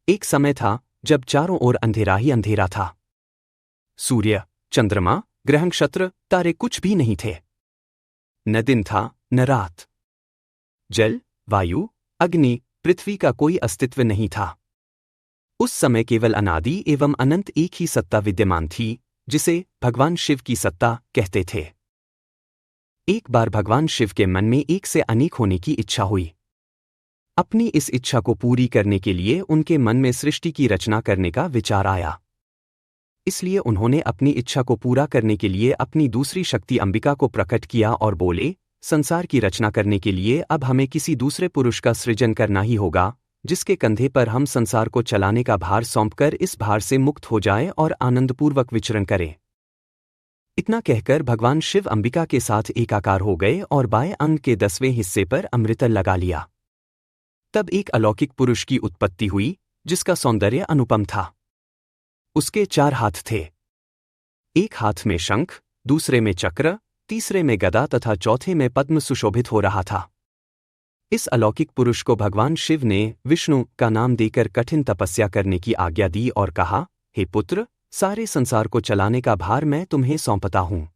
एक समय था जब चारों ओर अंधेरा ही अंधेरा था। सूर्य, चंद्रमा, ग्रह नक्षत्र, तारे कुछ भी नहीं थे। न दिन था न रात। जल, वायु, अग्नि, पृथ्वी का कोई अस्तित्व नहीं था। उस समय केवल अनादि एवं अनंत एक ही सत्ता विद्यमान थी, जिसे भगवान शिव की सत्ता कहते थे। एक बार भगवान शिव के मन में एक से अनेक होने की इच्छा हुई। अपनी इस इच्छा को पूरी करने के लिए उनके मन में सृष्टि की रचना करने का विचार आया। इसलिए उन्होंने अपनी इच्छा को पूरा करने के लिए अपनी दूसरी शक्ति अंबिका को प्रकट किया और बोले, संसार की रचना करने के लिए अब हमें किसी दूसरे पुरुष का सृजन करना ही होगा, जिसके कंधे पर हम संसार को चलाने का भार सौंपकर इस भार से मुक्त हो जाएं और आनंदपूर्वक विचरण करें। इतना कहकर भगवान शिव अंबिका के साथ एकाकार हो गए और बाएं अंग के 10वें हिस्से पर अमृतल लगा लिया। तब एक अलौकिक पुरुष की उत्पत्ति हुई, जिसका सौंदर्य अनुपम था। उसके 4 हाथ थे। एक हाथ में शंख, दूसरे में चक्र, तीसरे में गदा तथा चौथे में पद्म सुशोभित हो रहा था। इस अलौकिक पुरुष को भगवान शिव ने विष्णु का नाम देकर कठिन तपस्या करने की आज्ञा दी और कहा, हे पुत्र, सारे संसार को चलाने का भार मैं तुम्हें सौंपता हूं।